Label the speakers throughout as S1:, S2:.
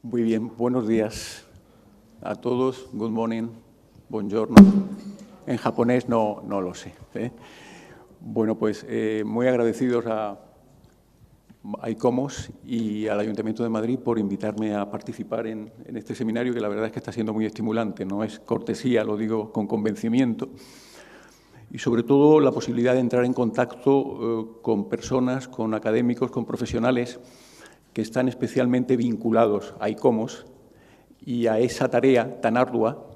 S1: Muy bien, buenos días a todos. Good morning, buongiorno. En japonés no lo sé. Bueno, pues muy agradecidos a ICOMOS y al Ayuntamiento de Madrid por invitarme a participar en este seminario, que la verdad es que está siendo muy estimulante. No es cortesía, lo digo con convencimiento. Y sobre todo la posibilidad de entrar en contacto con personas, con académicos, con profesionales que están especialmente vinculados a ICOMOS y a esa tarea tan ardua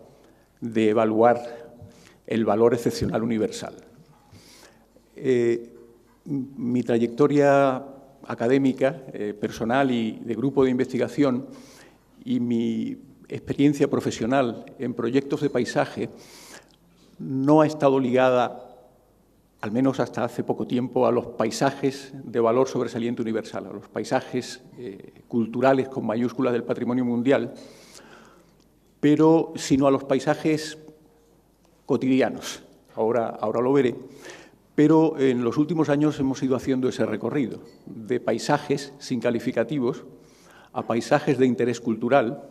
S1: de evaluar el valor excepcional universal. Mi trayectoria académica, personal y de grupo de investigación y mi experiencia profesional en proyectos de paisaje no ha estado ligada, al menos hasta hace poco tiempo, a los paisajes de valor sobresaliente universal, a los paisajes culturales con mayúsculas del patrimonio mundial, sino a los paisajes cotidianos. Ahora lo veré. Pero en los últimos años hemos ido haciendo ese recorrido de paisajes sin calificativos a paisajes de interés cultural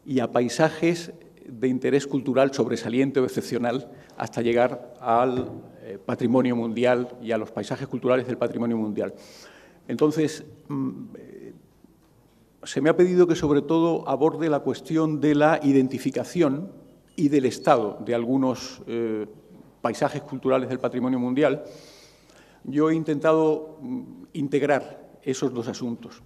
S1: y a paisajes de interés cultural sobresaliente o excepcional hasta llegar al patrimonio mundial y a los paisajes culturales del patrimonio mundial. Entonces, se me ha pedido que sobre todo aborde la cuestión de la identificación y del estado de algunos paisajes culturales del patrimonio mundial. Yo he intentado integrar esos dos asuntos.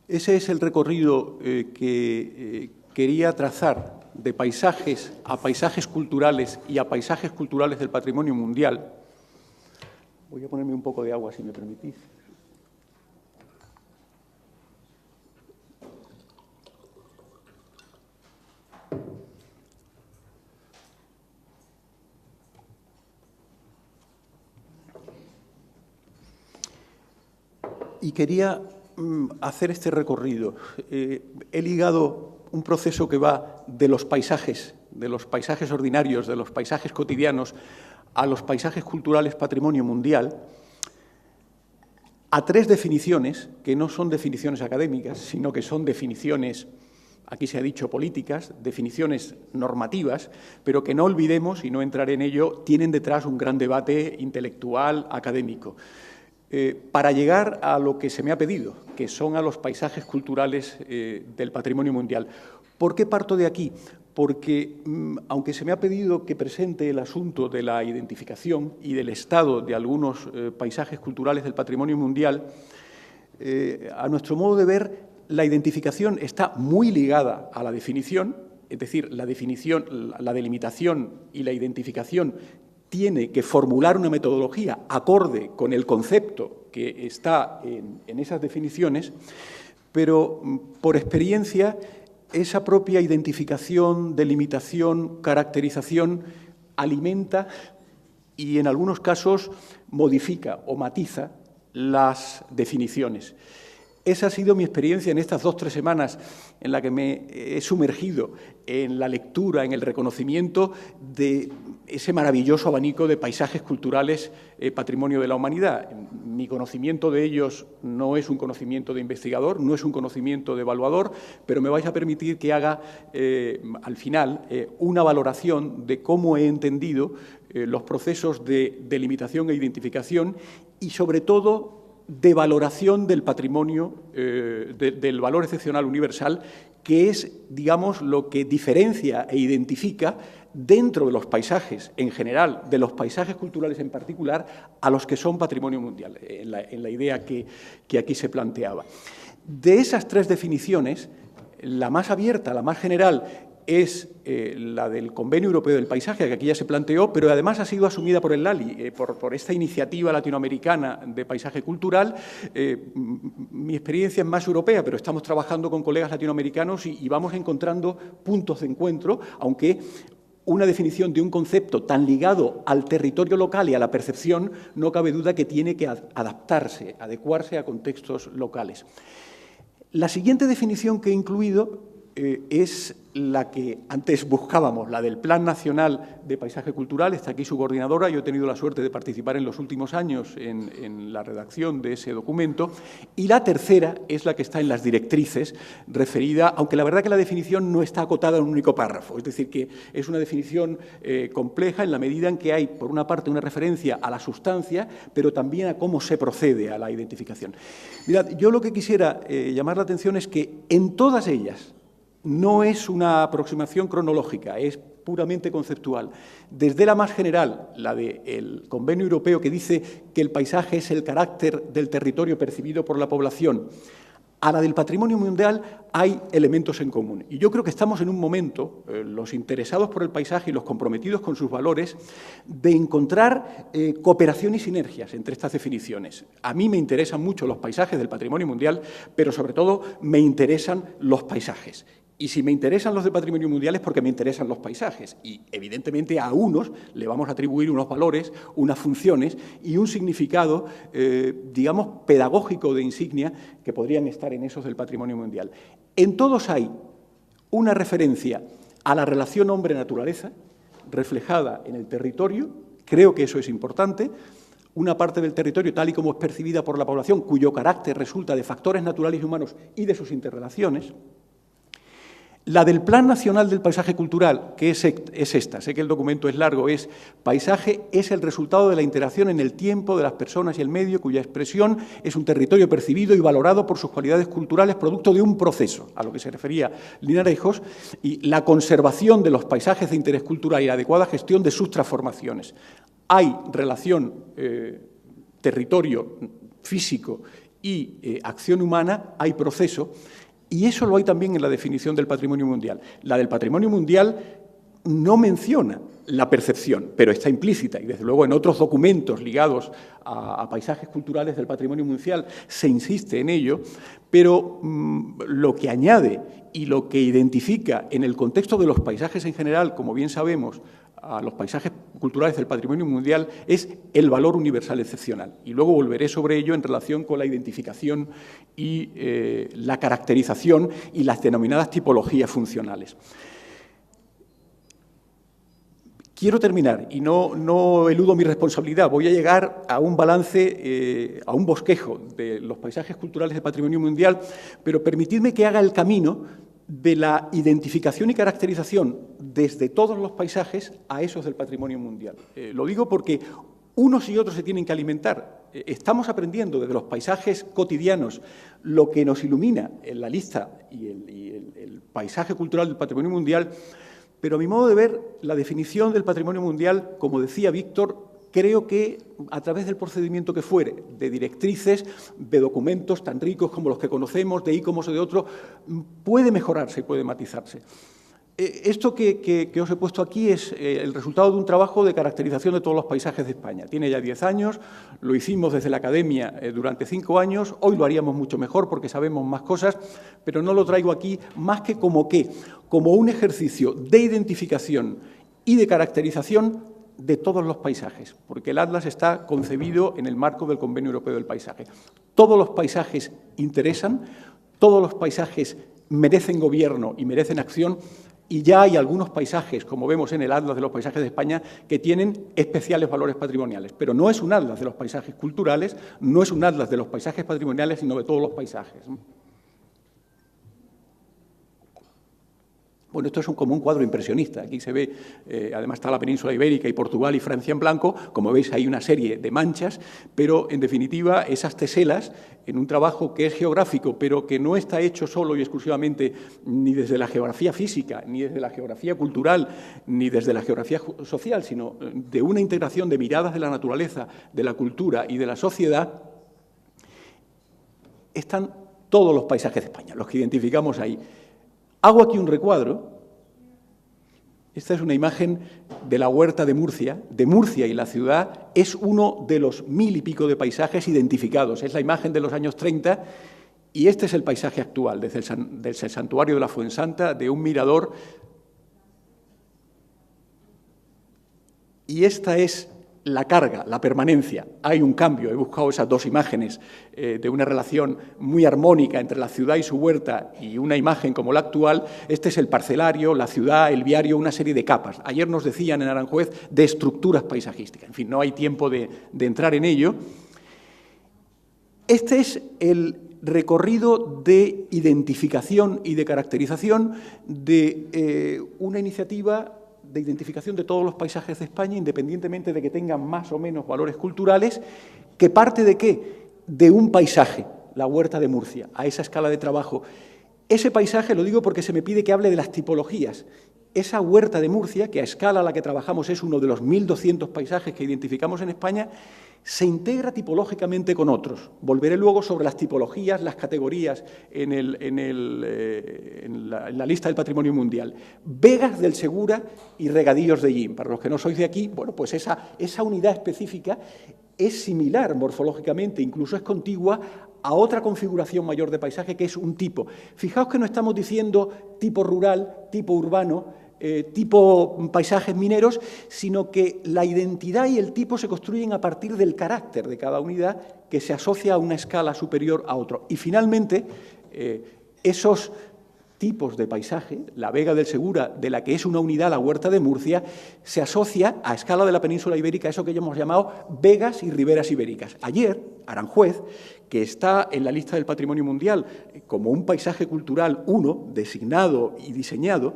S1: Ese es el recorrido que quería trazar de paisajes a paisajes culturales y a paisajes culturales del patrimonio mundial. Voy a ponerme un poco de agua, si me permitís. Y quería hacer este recorrido. He ligado un proceso que va de los paisajes ordinarios, de los paisajes cotidianos, a los paisajes culturales patrimonio mundial, a tres definiciones, que no son definiciones académicas, sino que son definiciones, aquí se ha dicho políticas, definiciones normativas, pero que no olvidemos, y no entraré en ello, tienen detrás un gran debate intelectual, académico. Para llegar a lo que se me ha pedido, que son a los paisajes culturales del patrimonio mundial. ¿Por qué parto de aquí? Porque, aunque se me ha pedido que presente el asunto de la identificación y del estado de algunos paisajes culturales del patrimonio mundial, a nuestro modo de ver, la identificación está muy ligada a la definición, es decir, la delimitación y la identificación tiene que formular una metodología acorde con el concepto que está en esas definiciones, pero por experiencia esa propia identificación, delimitación, caracterización alimenta y en algunos casos modifica o matiza las definiciones. Esa ha sido mi experiencia en estas 2 o 3 semanas en la que me he sumergido en la lectura, en el reconocimiento de ese maravilloso abanico de paisajes culturales patrimonio de la humanidad. Mi conocimiento de ellos no es un conocimiento de investigador, no es un conocimiento de evaluador, pero me vais a permitir que haga al final una valoración de cómo he entendido los procesos de delimitación e identificación y, sobre todo, de valoración del patrimonio, del valor excepcional universal, que es, digamos, lo que diferencia e identifica dentro de los paisajes en general, de los paisajes culturales en particular, a los que son patrimonio mundial, en la idea que aquí se planteaba. De esas 3 definiciones, la más abierta, la más general, es la del Convenio Europeo del Paisaje, que aquí ya se planteó, pero además ha sido asumida por el LALI, por esta iniciativa latinoamericana de paisaje cultural. Mi experiencia es más europea, pero estamos trabajando con colegas latinoamericanos y vamos encontrando puntos de encuentro, aunque una definición de un concepto tan ligado al territorio local y a la percepción, no cabe duda que tiene que adaptarse, adecuarse a contextos locales. La siguiente definición que he incluido es la que antes buscábamos, la del Plan Nacional de Paisaje Cultural. Está aquí su coordinadora. Yo he tenido la suerte de participar en los últimos años en la redacción de ese documento. Y la tercera es la que está en las directrices, referida, aunque la verdad que la definición no está acotada en un único párrafo. Es decir, que es una definición compleja en la medida en que hay, por una parte, una referencia a la sustancia, pero también a cómo se procede a la identificación. Mirad, yo lo que quisiera llamar la atención es que en todas ellas, no es una aproximación cronológica, es puramente conceptual. Desde la más general, la del Convenio Europeo, que dice que el paisaje es el carácter del territorio percibido por la población, a la del patrimonio mundial hay elementos en común. Y yo creo que estamos en un momento, los interesados por el paisaje y los comprometidos con sus valores, de encontrar cooperación y sinergias entre estas definiciones. A mí me interesan mucho los paisajes del patrimonio mundial, pero sobre todo me interesan los paisajes. Y si me interesan los de patrimonio mundial es porque me interesan los paisajes. Y, evidentemente, a unos le vamos a atribuir unos valores, unas funciones y un significado, digamos, pedagógico de insignia que podrían estar en esos del patrimonio mundial. En todos hay una referencia a la relación hombre-naturaleza, reflejada en el territorio. Creo que eso es importante. Una parte del territorio, tal y como es percibida por la población, cuyo carácter resulta de factores naturales y humanos y de sus interrelaciones. La del Plan Nacional del Paisaje Cultural, que es esta, sé que el documento es largo, es paisaje es el resultado de la interacción en el tiempo de las personas y el medio, cuya expresión es un territorio percibido y valorado por sus cualidades culturales, producto de un proceso, a lo que se refería Linarejos, y la conservación de los paisajes de interés cultural y la adecuada gestión de sus transformaciones. Hay relación territorio físico y acción humana, hay proceso. Y eso lo hay también en la definición del patrimonio mundial. La del patrimonio mundial no menciona la percepción, pero está implícita y, desde luego, en otros documentos ligados a paisajes culturales del patrimonio mundial se insiste en ello, pero lo que añade y lo que identifica en el contexto de los paisajes en general, como bien sabemos, a los paisajes culturales del patrimonio mundial, es el valor universal excepcional. Y luego volveré sobre ello en relación con la identificación y la caracterización y las denominadas tipologías funcionales. Quiero terminar, y no eludo mi responsabilidad, voy a llegar a un balance, a un bosquejo de los paisajes culturales del patrimonio mundial, pero permitidme que haga el camino de la identificación y caracterización desde todos los paisajes a esos del patrimonio mundial. Lo digo porque unos y otros se tienen que alimentar. Estamos aprendiendo desde los paisajes cotidianos lo que nos ilumina en la lista y el paisaje cultural del patrimonio mundial, pero a mi modo de ver, la definición del patrimonio mundial, como decía Víctor, creo que a través del procedimiento que fuere, de directrices, de documentos tan ricos como los que conocemos, de ICOMOS o de otros, puede mejorarse y puede matizarse. Esto que os he puesto aquí es el resultado de un trabajo de caracterización de todos los paisajes de España. Tiene ya 10 años, lo hicimos desde la Academia durante 5 años, hoy lo haríamos mucho mejor porque sabemos más cosas, pero no lo traigo aquí más que como un ejercicio de identificación y de caracterización de todos los paisajes, porque el Atlas está concebido en el marco del Convenio Europeo del Paisaje. Todos los paisajes interesan, todos los paisajes merecen gobierno y merecen acción, y ya hay algunos paisajes, como vemos en el Atlas de los Paisajes de España, que tienen especiales valores patrimoniales. Pero no es un Atlas de los paisajes culturales, no es un Atlas de los paisajes patrimoniales, sino de todos los paisajes. Bueno, esto es como un cuadro impresionista. Aquí se ve, además está la península ibérica y Portugal y Francia en blanco. Como veis, hay una serie de manchas, pero, en definitiva, esas teselas, en un trabajo que es geográfico, pero que no está hecho solo y exclusivamente ni desde la geografía física, ni desde la geografía cultural, ni desde la geografía social, sino de una integración de miradas de la naturaleza, de la cultura y de la sociedad, están todos los paisajes de España, los que identificamos ahí. Hago aquí un recuadro. Esta es una imagen de la huerta de Murcia y la ciudad. Es uno de los 1000 y pico de paisajes identificados. Es la imagen de los años 30 y este es el paisaje actual, desde el santuario de la Fuensanta, de un mirador. Y esta es la carga, la permanencia. Hay un cambio, he buscado esas dos imágenes de una relación muy armónica entre la ciudad y su huerta y una imagen como la actual. Este es el parcelario, la ciudad, el viario, una serie de capas. Ayer nos decían en Aranjuez de estructuras paisajísticas. En fin, no hay tiempo de entrar en ello. Este es el recorrido de identificación y de caracterización de una iniciativa de identificación de todos los paisajes de España, independientemente de que tengan más o menos valores culturales, que parte ¿de qué? De un paisaje, la Huerta de Murcia, a esa escala de trabajo. Ese paisaje, lo digo porque se me pide que hable de las tipologías. Esa Huerta de Murcia, que a escala a la que trabajamos es uno de los 1.200 paisajes que identificamos en España, se integra tipológicamente con otros. Volveré luego sobre las tipologías, las categorías en la lista del Patrimonio Mundial. Vegas del Segura y regadíos de Llín. Para los que no sois de aquí, bueno, pues esa unidad específica es similar morfológicamente, incluso es contigua a otra configuración mayor de paisaje que es un tipo. Fijaos que no estamos diciendo tipo rural, tipo urbano, tipo paisajes mineros, sino que la identidad y el tipo se construyen a partir del carácter de cada unidad que se asocia a una escala superior a otro. Y finalmente, esos tipos de paisaje, la Vega del Segura, de la que es una unidad la Huerta de Murcia, se asocia a escala de la península ibérica a eso que hemos llamado vegas y riberas ibéricas. Ayer, Aranjuez, que está en la lista del Patrimonio Mundial como un paisaje cultural 1, designado y diseñado,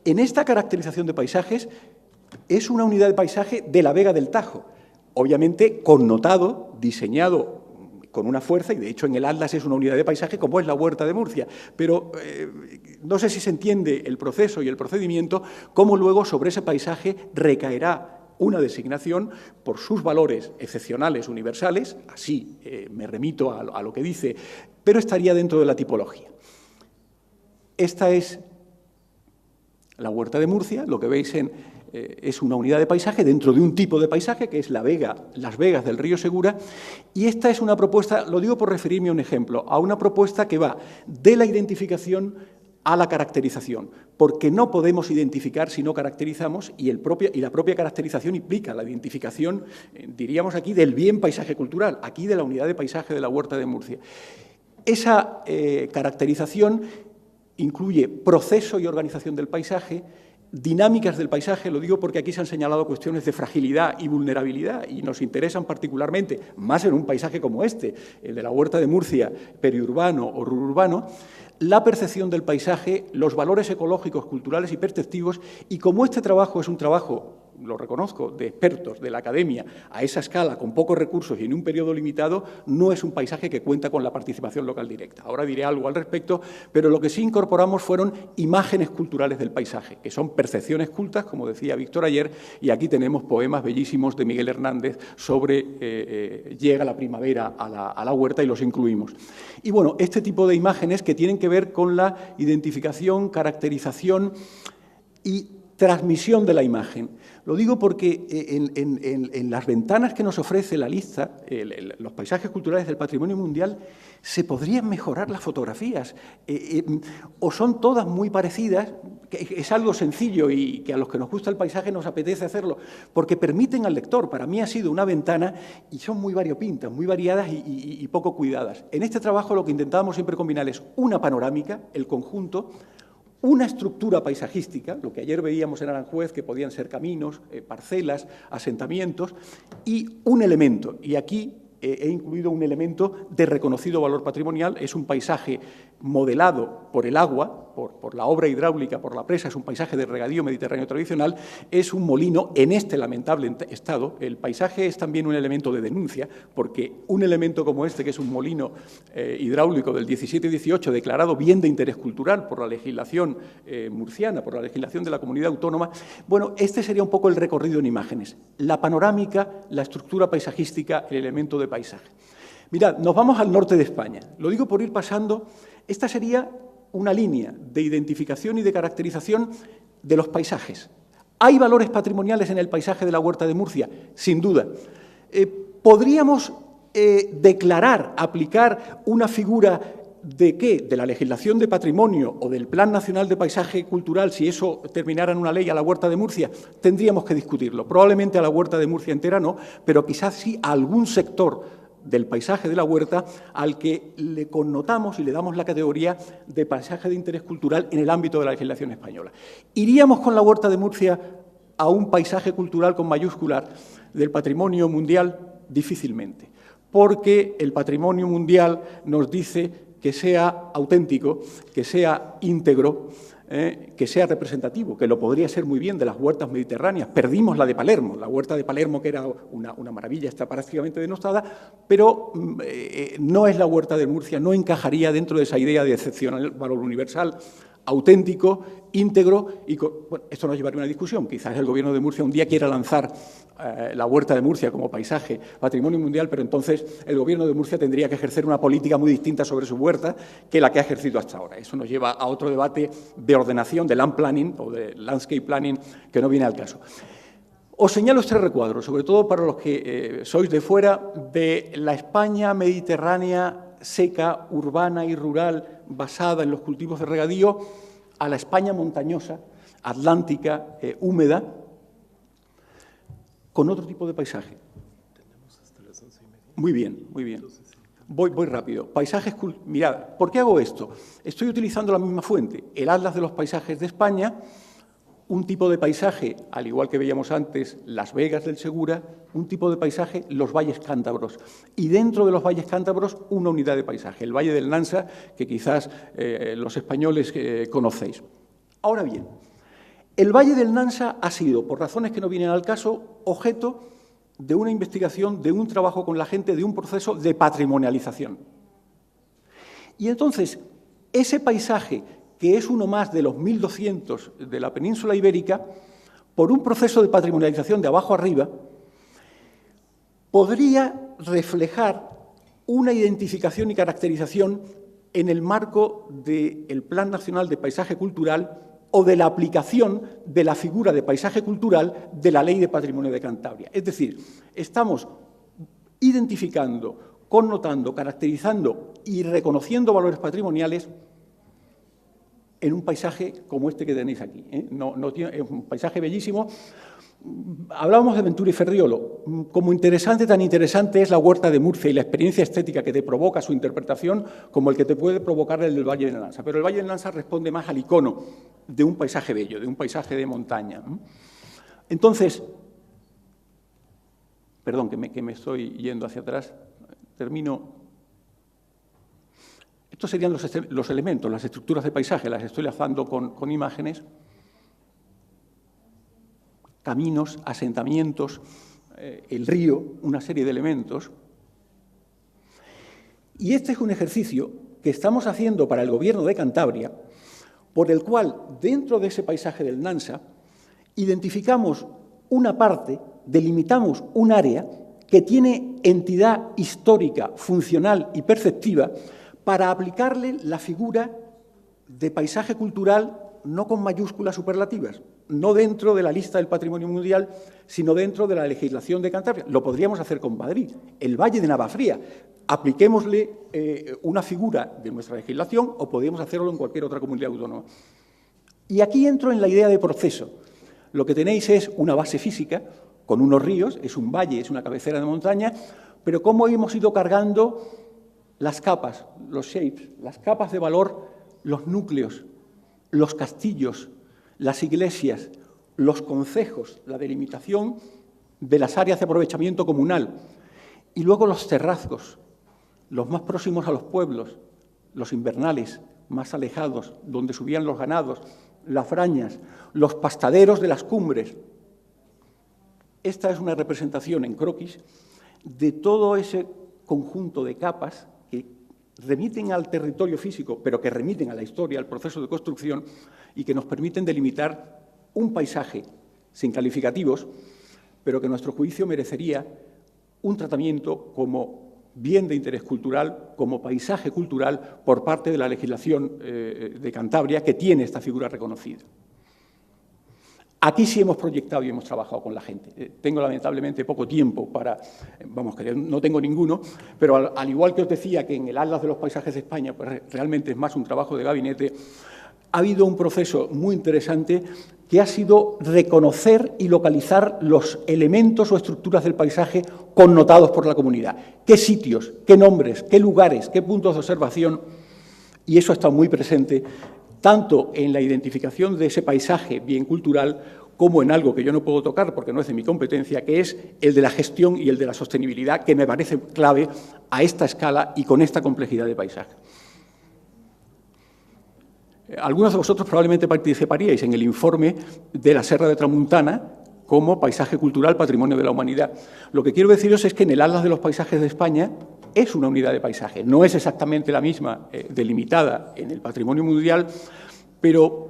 S1: en esta caracterización de paisajes es una unidad de paisaje de la Vega del Tajo, obviamente connotado, diseñado con una fuerza, y de hecho en el Atlas es una unidad de paisaje como es la Huerta de Murcia, pero no sé si se entiende el proceso y el procedimiento, cómo luego sobre ese paisaje recaerá una designación por sus valores excepcionales, universales, así me remito a lo que dice, pero estaría dentro de la tipología. Esta es la Huerta de Murcia, lo que veis es una unidad de paisaje dentro de un tipo de paisaje, que es la Vega, las Vegas del río Segura, y esta es una propuesta, lo digo por referirme a un ejemplo, a una propuesta que va de la identificación a la caracterización, porque no podemos identificar si no caracterizamos y la propia caracterización implica la identificación, diríamos aquí, del bien paisaje cultural, aquí de la unidad de paisaje de la Huerta de Murcia. Esa caracterización incluye proceso y organización del paisaje, dinámicas del paisaje, lo digo porque aquí se han señalado cuestiones de fragilidad y vulnerabilidad y nos interesan particularmente, más en un paisaje como este, el de la Huerta de Murcia, periurbano o rururbano, la percepción del paisaje, los valores ecológicos, culturales y perceptivos, y como este trabajo es un trabajo, lo reconozco, de expertos de la academia, a esa escala, con pocos recursos y en un periodo limitado, no es un paisaje que cuenta con la participación local directa. Ahora diré algo al respecto, pero lo que sí incorporamos fueron imágenes culturales del paisaje, que son percepciones cultas, como decía Víctor ayer, y aquí tenemos poemas bellísimos de Miguel Hernández sobre llega la primavera a la huerta y los incluimos. Y bueno, este tipo de imágenes que tienen que ver con la identificación, caracterización y transmisión de la imagen. Lo digo porque en las ventanas que nos ofrece la lista, los paisajes culturales del Patrimonio Mundial, se podrían mejorar las fotografías, o son todas muy parecidas, que es algo sencillo y que a los que nos gusta el paisaje nos apetece hacerlo, porque permiten al lector, para mí ha sido una ventana, y son muy variopintas, muy variadas y poco cuidadas. En este trabajo lo que intentábamos siempre combinar es una panorámica, el conjunto, una estructura paisajística, lo que ayer veíamos en Aranjuez, que podían ser caminos, parcelas, asentamientos, y un elemento. Y aquí he incluido un elemento de reconocido valor patrimonial. Es un paisaje modelado por el agua, por la obra hidráulica, por la presa, es un paisaje de regadío mediterráneo tradicional, es un molino en este lamentable estado. El paisaje es también un elemento de denuncia, porque un elemento como este, que es un molino hidráulico del 17 y 18, declarado bien de interés cultural por la legislación murciana, por la legislación de la comunidad autónoma, bueno, este sería un poco el recorrido en imágenes. La panorámica, la estructura paisajística, el elemento de paisaje. Mirad, nos vamos al norte de España. Lo digo por ir pasando. Esta sería una línea de identificación y de caracterización de los paisajes. ¿Hay valores patrimoniales en el paisaje de la Huerta de Murcia? Sin duda. ¿Podríamos declarar, aplicar una figura ¿De qué? De la legislación de patrimonio o del Plan Nacional de Paisaje Cultural, si eso terminara en una ley a la Huerta de Murcia, tendríamos que discutirlo. Probablemente a la Huerta de Murcia entera no, pero quizás sí a algún sector del paisaje de la huerta al que le connotamos y le damos la categoría de paisaje de interés cultural en el ámbito de la legislación española. ¿Iríamos con la Huerta de Murcia a un paisaje cultural con mayúsculas del patrimonio mundial? Difícilmente, porque el patrimonio mundial nos dice que sea auténtico, que sea íntegro, que sea representativo, que lo podría ser muy bien de las huertas mediterráneas. Perdimos la de Palermo, la huerta de Palermo, que era una maravilla, está prácticamente denostada, pero no es la Huerta de Murcia, no encajaría dentro de esa idea de excepcional valor universal, auténtico, íntegro, y bueno, esto nos llevaría a una discusión. Quizás el Gobierno de Murcia un día quiera lanzar la Huerta de Murcia como paisaje, patrimonio mundial, pero entonces el Gobierno de Murcia tendría que ejercer una política muy distinta sobre su huerta que la que ha ejercido hasta ahora. Eso nos lleva a otro debate de ordenación, de land planning o de landscape planning, que no viene al caso. Os señalo este recuadro, sobre todo para los que sois de fuera, de la España mediterránea seca, urbana y rural, basada en los cultivos de regadío, a la España montañosa, atlántica, húmeda, con otro tipo de paisaje. Muy bien, muy bien. Voy rápido. Paisajes, mirad, ¿por qué hago esto? Estoy utilizando la misma fuente, el Atlas de los Paisajes de España, un tipo de paisaje, al igual que veíamos antes, Las Vegas del Segura, un tipo de paisaje, los valles cántabros. Y dentro de los valles cántabros, una unidad de paisaje, el Valle del Nansa, que quizás los españoles conocéis. Ahora bien, el Valle del Nansa ha sido, por razones que no vienen al caso, objeto de una investigación, de un trabajo con la gente, de un proceso de patrimonialización. Y entonces, ese paisaje, que es uno más de los 1.200 de la península ibérica, por un proceso de patrimonialización de abajo arriba, podría reflejar una identificación y caracterización en el marco del Plan Nacional de Paisaje Cultural o de la aplicación de la figura de paisaje cultural de la Ley de Patrimonio de Cantabria. Es decir, estamos identificando, connotando, caracterizando y reconociendo valores patrimoniales en un paisaje como este que tenéis aquí. Es un paisaje bellísimo. Hablábamos de Ventura y Ferriolo. Como tan interesante es la Huerta de Murcia y la experiencia estética que te provoca su interpretación como el que te puede provocar el del Valle del Nansa. Pero el Valle del Nansa responde más al icono de un paisaje bello, de un paisaje de montaña. Entonces, perdón, que me estoy yendo hacia atrás, termino. Estos serían los elementos, las estructuras de paisaje, las estoy lanzando con imágenes. Caminos, asentamientos, el río, una serie de elementos. Y este es un ejercicio que estamos haciendo para el Gobierno de Cantabria, por el cual, dentro de ese paisaje del Nansa, identificamos una parte, delimitamos un área que tiene entidad histórica, funcional y perceptiva para aplicarle la figura de paisaje cultural no con mayúsculas superlativas, no dentro de la lista del patrimonio mundial, sino dentro de la legislación de Cantabria. Lo podríamos hacer con Madrid, el Valle de Navafría. Apliquémosle una figura de nuestra legislación o podríamos hacerlo en cualquier otra comunidad autónoma. Y aquí entro en la idea de proceso. Lo que tenéis es una base física con unos ríos, es un valle, es una cabecera de montaña, pero cómo hemos ido cargando las capas, los shapes, las capas de valor, los núcleos, los castillos, las iglesias, los concejos, la delimitación de las áreas de aprovechamiento comunal y luego los terrazgos, los más próximos a los pueblos, los invernales, más alejados, donde subían los ganados, las frañas, los pastaderos de las cumbres. Esta es una representación en croquis de todo ese conjunto de capas que remiten al territorio físico, pero que remiten a la historia, al proceso de construcción y que nos permiten delimitar un paisaje sin calificativos, pero que a nuestro juicio merecería un tratamiento como bien de interés cultural, como paisaje cultural por parte de la legislación de Cantabria, que tiene esta figura reconocida. Aquí sí hemos proyectado y hemos trabajado con la gente. Tengo lamentablemente poco tiempo para, vamos, que no tengo ninguno, pero al igual que os decía que en el Atlas de los Paisajes de España, pues realmente es más un trabajo de gabinete, ha habido un proceso muy interesante que ha sido reconocer y localizar los elementos o estructuras del paisaje connotados por la comunidad. ¿Qué sitios, qué nombres, qué lugares, qué puntos de observación? Y eso ha estado muy presente tanto en la identificación de ese paisaje bien cultural como en algo que yo no puedo tocar porque no es de mi competencia, que es el de la gestión y el de la sostenibilidad, que me parece clave a esta escala y con esta complejidad de paisaje. Algunos de vosotros probablemente participaríais en el informe de la Serra de Tramuntana como paisaje cultural, patrimonio de la humanidad. Lo que quiero deciros es que en el Atlas de los Paisajes de España es una unidad de paisaje, no es exactamente la misma delimitada en el patrimonio mundial, pero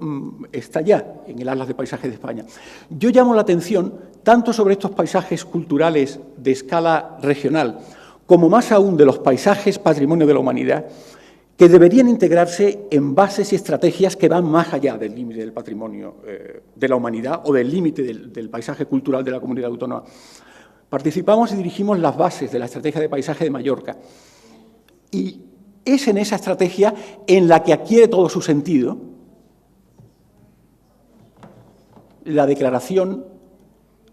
S1: está ya en el Atlas de Paisajes de España. Yo llamo la atención tanto sobre estos paisajes culturales de escala regional, como más aún de los paisajes patrimonio de la humanidad, que deberían integrarse en bases y estrategias que van más allá del límite del patrimonio de la humanidad o del límite del paisaje cultural de la comunidad autónoma. Participamos y dirigimos las bases de la Estrategia de Paisaje de Mallorca. Y es en esa estrategia en la que adquiere todo su sentido la Declaración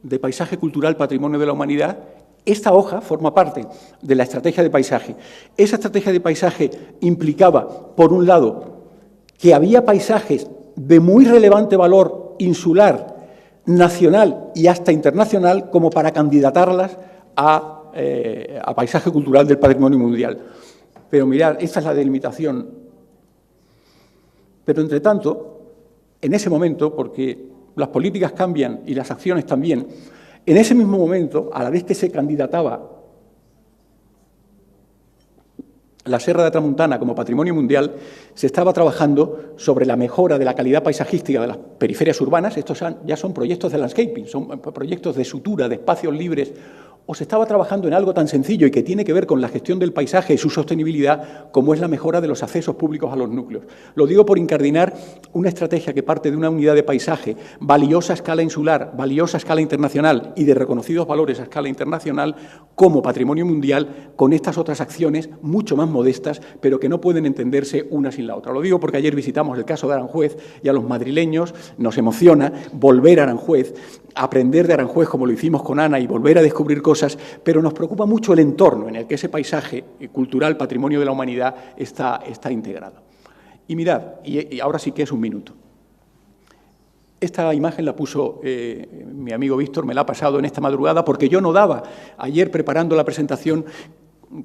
S1: de Paisaje Cultural Patrimonio de la Humanidad. Esta hoja forma parte de la estrategia de paisaje. Esa estrategia de paisaje implicaba, por un lado, que había paisajes de muy relevante valor insular, nacional y hasta internacional, como para candidatarlas a paisaje cultural del patrimonio mundial. Pero mirad, esta es la delimitación. Pero, entre tanto, en ese momento, porque las políticas cambian y las acciones también, en ese mismo momento, a la vez que se candidataba la Serra de Tramuntana como patrimonio mundial, se estaba trabajando sobre la mejora de la calidad paisajística de las periferias urbanas. Estos ya son proyectos de landscaping, son proyectos de sutura, de espacios libres. O se estaba trabajando en algo tan sencillo y que tiene que ver con la gestión del paisaje y su sostenibilidad, como es la mejora de los accesos públicos a los núcleos. Lo digo por incardinar una estrategia que parte de una unidad de paisaje valiosa a escala insular, valiosa a escala internacional y de reconocidos valores a escala internacional como patrimonio mundial, con estas otras acciones mucho más modestas, pero que no pueden entenderse una sin la otra. Lo digo porque ayer visitamos el caso de Aranjuez y a los madrileños nos emociona volver a Aranjuez, aprender de Aranjuez como lo hicimos con Ana y volver a descubrir cosas, pero nos preocupa mucho el entorno en el que ese paisaje cultural, patrimonio de la humanidad, está integrado. Y mirad, y ahora sí que es un minuto. Esta imagen la puso mi amigo Víctor, me la ha pasado en esta madrugada, porque yo no daba ayer preparando la presentación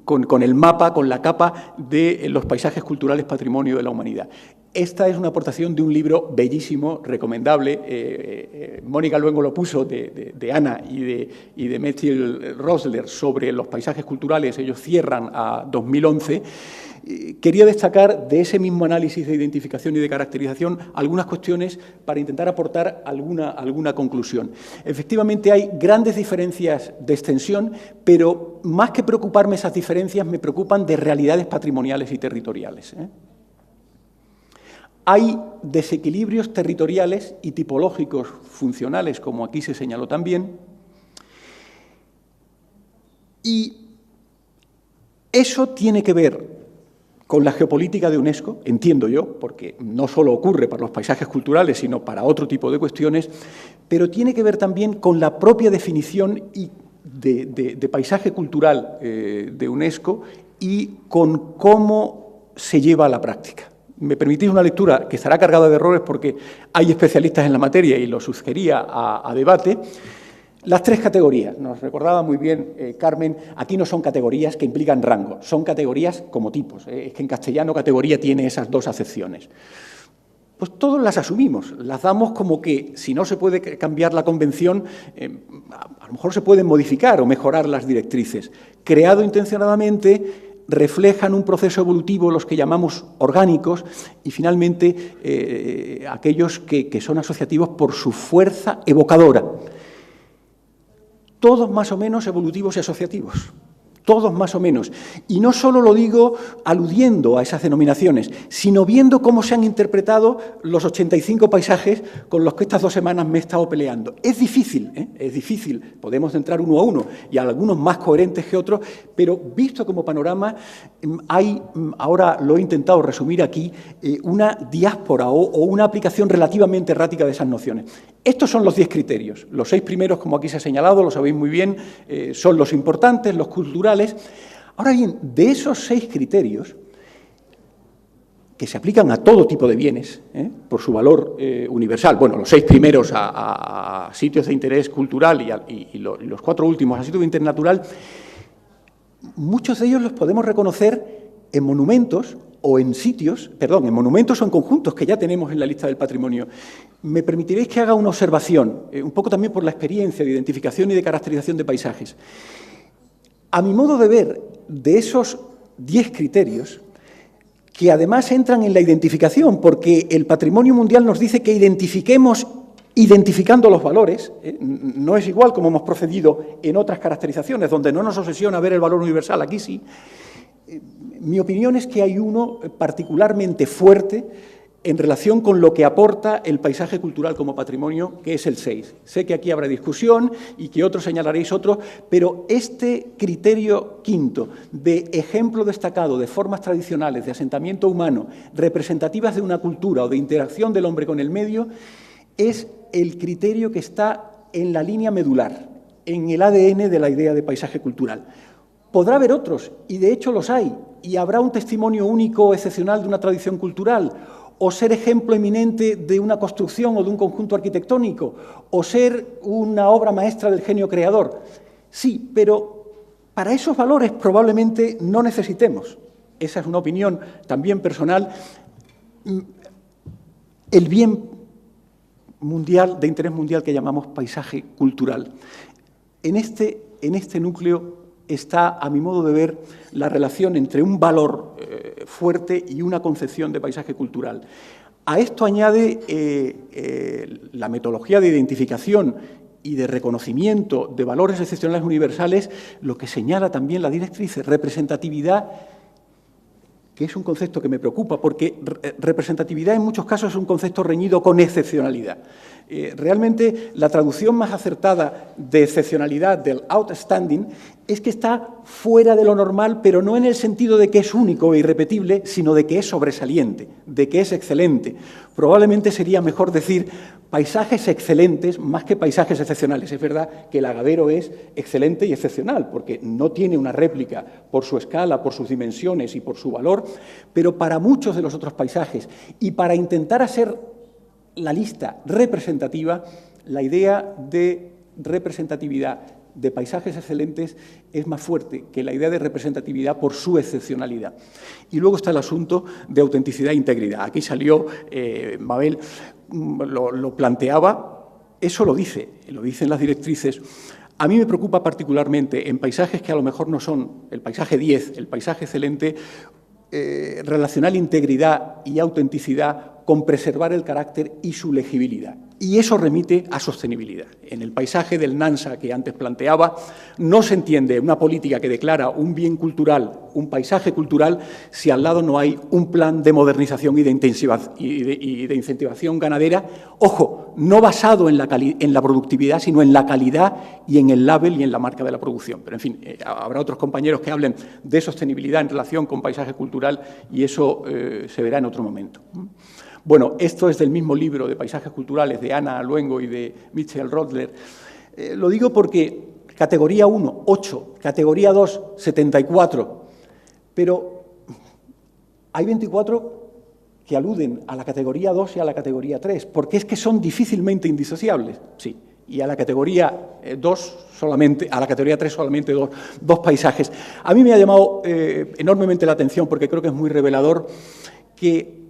S1: con el mapa, con la capa de los paisajes culturales patrimonio de la humanidad. Esta es una aportación de un libro bellísimo, recomendable. Mónica luego lo puso, de Ana y de Matthew Rosler, sobre los paisajes culturales. Ellos cierran a 2011. Quería destacar de ese mismo análisis de identificación y de caracterización algunas cuestiones para intentar aportar alguna conclusión. Efectivamente, hay grandes diferencias de extensión, pero más que preocuparme esas diferencias, me preocupan de realidades patrimoniales y territoriales. Hay desequilibrios territoriales y tipológicos funcionales, como aquí se señaló también, y eso tiene que ver con la geopolítica de UNESCO, entiendo yo, porque no solo ocurre para los paisajes culturales, sino para otro tipo de cuestiones, pero tiene que ver también con la propia definición de paisaje cultural de UNESCO y con cómo se lleva a la práctica. Me permitís una lectura que estará cargada de errores porque hay especialistas en la materia y lo sugería a debate. Las tres categorías, nos recordaba muy bien Carmen, aquí no son categorías que implican rango, son categorías como tipos. Es que en castellano categoría tiene esas dos acepciones. Pues todos las asumimos, las damos como que si no se puede cambiar la convención, a lo mejor se pueden modificar o mejorar las directrices. Creado intencionadamente, reflejan un proceso evolutivo, los que llamamos orgánicos, y finalmente aquellos que son asociativos por su fuerza evocadora. Todos más o menos evolutivos y asociativos. todos más o menos. Y no solo lo digo aludiendo a esas denominaciones, sino viendo cómo se han interpretado los 85 paisajes con los que estas 2 semanas me he estado peleando. Es difícil, podemos entrar uno a uno, y algunos más coherentes que otros, pero visto como panorama, hay, ahora lo he intentado resumir aquí, una diáspora o una aplicación relativamente errática de esas nociones. Estos son los 10 criterios. Los 6 primeros, como aquí se ha señalado, lo sabéis muy bien, son los importantes, los culturales. Ahora bien, de esos 6 criterios, que se aplican a todo tipo de bienes, por su valor universal, bueno, los 6 primeros a sitios de interés cultural y los 4 últimos a sitios de interés natural, muchos de ellos los podemos reconocer en monumentos o en sitios, perdón, en monumentos o en conjuntos que ya tenemos en la lista del patrimonio. Me permitiréis que haga una observación, un poco también por la experiencia de identificación y de caracterización de paisajes. A mi modo de ver, de esos 10 criterios, que además entran en la identificación, porque el patrimonio mundial nos dice que identifiquemos identificando los valores, no es igual como hemos procedido en otras caracterizaciones, donde no nos obsesiona ver el valor universal, aquí sí. Mi opinión es que hay uno particularmente fuerte en relación con lo que aporta el paisaje cultural como patrimonio, que es el 6. Sé que aquí habrá discusión y que otros señalaréis otros, pero este criterio quinto de ejemplo destacado de formas tradicionales de asentamiento humano, representativas de una cultura o de interacción del hombre con el medio, es el criterio que está en la línea medular, en el ADN de la idea de paisaje cultural. Podrá haber otros, y de hecho los hay, y habrá un testimonio único o excepcional de una tradición cultural, o ser ejemplo eminente de una construcción o de un conjunto arquitectónico, o ser una obra maestra del genio creador. Sí, pero para esos valores probablemente no necesitemos, esa es una opinión también personal, el bien mundial, de interés mundial que llamamos paisaje cultural. En este núcleo está, a mi modo de ver, la relación entre un valor fuerte y una concepción de paisaje cultural. A esto añade la metodología de identificación y de reconocimiento de valores excepcionales universales, lo que señala también la directriz, representatividad, que es un concepto que me preocupa, porque representatividad en muchos casos es un concepto reñido con excepcionalidad. Realmente la traducción más acertada de excepcionalidad, del outstanding, es que está fuera de lo normal, pero no en el sentido de que es único e irrepetible, sino de que es sobresaliente, de que es excelente. Probablemente sería mejor decir paisajes excelentes más que paisajes excepcionales. Es verdad que el Agavero es excelente y excepcional, porque no tiene una réplica por su escala, por sus dimensiones y por su valor, pero para muchos de los otros paisajes, y para intentar hacer la lista representativa, la idea de representatividad de paisajes excelentes es más fuerte que la idea de representatividad por su excepcionalidad. Y luego está el asunto de autenticidad e integridad. Aquí salió, Mabel lo planteaba, eso lo dicen las directrices. A mí me preocupa particularmente en paisajes que a lo mejor no son el paisaje 10, el paisaje excelente, relacionar integridad y autenticidad con preservar el carácter y su legibilidad. Y eso remite a sostenibilidad. En el paisaje del Nansa que antes planteaba, no se entiende una política que declara un bien cultural, un paisaje cultural, si al lado no hay un plan de modernización y de incentivación ganadera, ojo, no basado en la productividad, sino en la calidad y en el label y en la marca de la producción. Pero, en fin, habrá otros compañeros que hablen de sostenibilidad en relación con paisaje cultural y eso se verá en otro momento. Bueno, esto es del mismo libro de Paisajes Culturales de Ana Luengo y de Michel Rodler. Lo digo porque categoría 1, 8, categoría 2, 74, pero hay 24 que aluden a la categoría 2 y a la categoría 3, porque es que son difícilmente indisociables, sí, y a la categoría 2 solamente, a la categoría 3 solamente dos paisajes. A mí me ha llamado enormemente la atención, porque creo que es muy revelador, que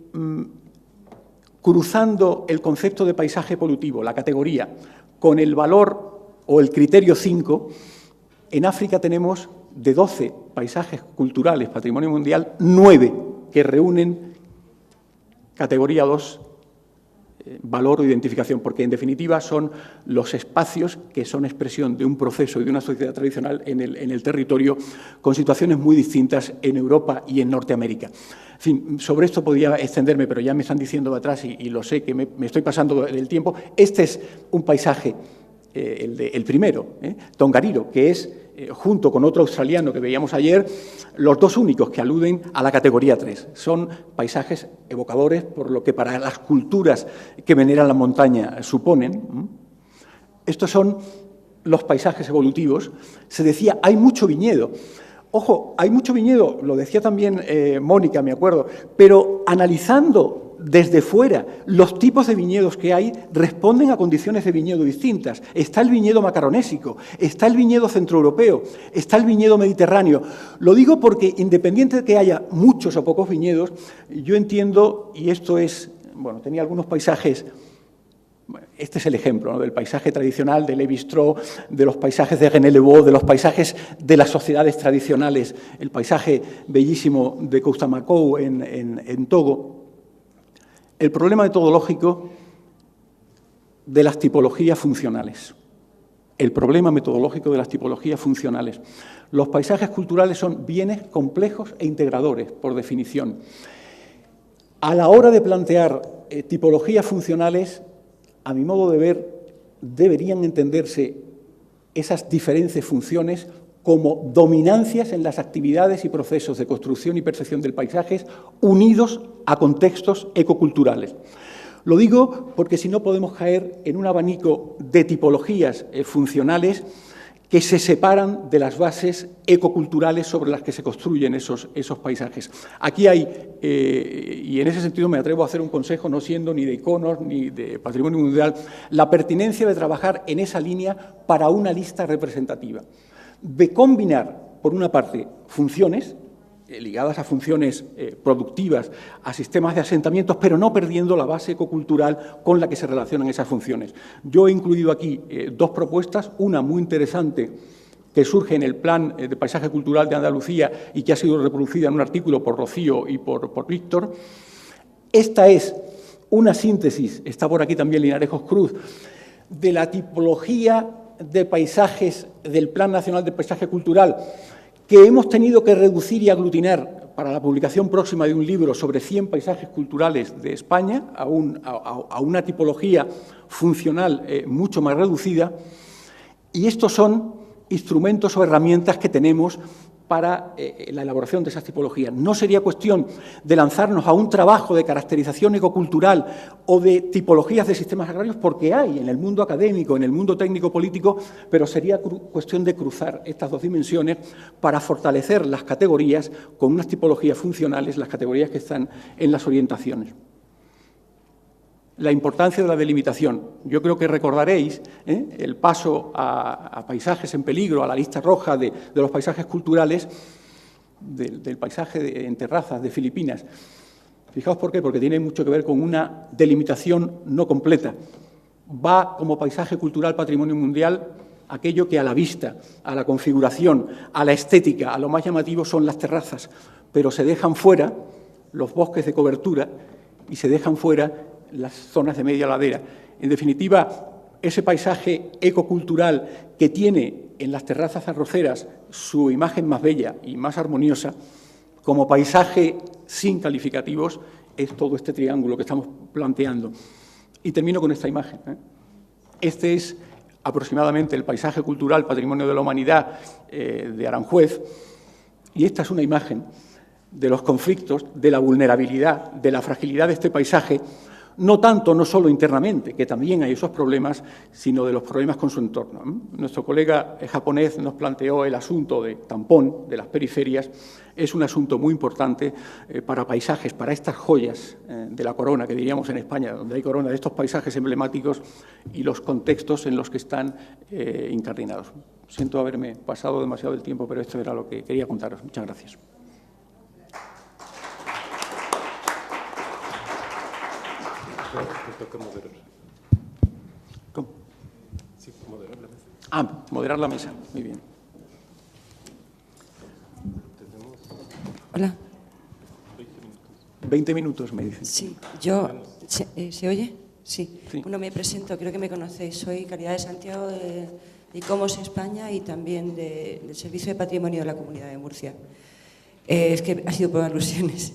S1: cruzando el concepto de paisaje evolutivo, la categoría, con el valor o el criterio 5, en África tenemos de 12 paisajes culturales, patrimonio mundial, 9 que reúnen categoría 2 valor o identificación, porque en definitiva son los espacios que son expresión de un proceso y de una sociedad tradicional en el territorio, con situaciones muy distintas en Europa y en Norteamérica. En fin, sobre esto podía extenderme, pero ya me están diciendo de atrás y lo sé que me estoy pasando del tiempo. Este es un paisaje, el primero, Tongariro, que es, junto con otro australiano que veíamos ayer, los dos únicos que aluden a la categoría 3. Son paisajes evocadores, por lo que para las culturas que veneran la montaña suponen. Estos son los paisajes evolutivos. Se decía, hay mucho viñedo. Ojo, hay mucho viñedo, lo decía también Mónica, me acuerdo, pero analizando desde fuera los tipos de viñedos que hay responden a condiciones de viñedo distintas. Está el viñedo macaronésico, está el viñedo centroeuropeo, está el viñedo mediterráneo. Lo digo porque, independiente de que haya muchos o pocos viñedos, yo entiendo, y esto es, bueno, tenía algunos paisajes. Este es el ejemplo, ¿no?, del paisaje tradicional de Lévi-Strauss, de los paisajes de René Lebot, de los paisajes de las sociedades tradicionales, el paisaje bellísimo de Coustamacow en Togo. El problema metodológico de las tipologías funcionales. El problema metodológico de las tipologías funcionales. Los paisajes culturales son bienes complejos e integradores, por definición. A la hora de plantear tipologías funcionales, a mi modo de ver, deberían entenderse esas diferentes funciones como dominancias en las actividades y procesos de construcción y percepción del paisaje unidos a contextos ecoculturales. Lo digo porque si no podemos caer en un abanico de tipologías funcionales que se separan de las bases ecoculturales sobre las que se construyen esos paisajes. Aquí hay, y en ese sentido me atrevo a hacer un consejo, no siendo ni de ICONOS ni de Patrimonio Mundial, la pertinencia de trabajar en esa línea para una lista representativa, de combinar, por una parte, funciones ligadas a funciones productivas, a sistemas de asentamientos, pero no perdiendo la base ecocultural con la que se relacionan esas funciones. Yo he incluido aquí dos propuestas, una muy interesante que surge en el Plan de Paisaje Cultural de Andalucía y que ha sido reproducida en un artículo por Rocío y por Víctor. Esta es una síntesis, está por aquí también Linarejos Cruz, de la tipología de paisajes del Plan Nacional de Paisaje Cultural, que hemos tenido que reducir y aglutinar para la publicación próxima de un libro sobre 100 paisajes culturales de España a una tipología funcional mucho más reducida. Y estos son instrumentos o herramientas que tenemos para la elaboración de esas tipologías. No sería cuestión de lanzarnos a un trabajo de caracterización ecocultural o de tipologías de sistemas agrarios, porque hay en el mundo académico, en el mundo técnico-político, pero sería cuestión de cruzar estas dos dimensiones para fortalecer las categorías con unas tipologías funcionales, las categorías que están en las orientaciones. La importancia de la delimitación. Yo creo que recordaréis el paso a paisajes en peligro, a la lista roja de los paisajes culturales, del paisaje en terrazas de Filipinas. Fijaos por qué, porque tiene mucho que ver con una delimitación no completa. Va como paisaje cultural patrimonio mundial aquello que a la vista, a la configuración, a la estética, a lo más llamativo son las terrazas, pero se dejan fuera los bosques de cobertura y se dejan fuera las zonas de media ladera. En definitiva, ese paisaje ecocultural que tiene en las terrazas arroceras su imagen más bella y más armoniosa, como paisaje sin calificativos, es todo este triángulo que estamos planteando. Y termino con esta imagen. Este es aproximadamente el paisaje cultural Patrimonio de la Humanidad de Aranjuez, y esta es una imagen de los conflictos, de la vulnerabilidad, de la fragilidad de este paisaje, no solo internamente, que también hay esos problemas, sino de los problemas con su entorno. Nuestro colega japonés nos planteó el asunto de tampón de las periferias. Es un asunto muy importante para paisajes, para estas joyas de la corona, que diríamos en España, donde hay corona, de estos paisajes emblemáticos y los contextos en los que están incardinados. Siento haberme pasado demasiado el tiempo, pero esto era lo que quería contaros. Muchas gracias.
S2: Me toca moderar.
S1: ¿Cómo?
S2: Sí, moderar la mesa.
S1: Ah, moderar la mesa. Muy bien.
S3: Hola.
S1: 20 minutos, me dicen.
S3: Sí, yo... ¿Se oye? Sí.
S1: Sí.
S3: Bueno, me presento, creo que me conocéis. Soy Caridad de Santiago de ICOMOS España y también del Servicio de Patrimonio de la Comunidad de Murcia. Es que ha sido por alusiones.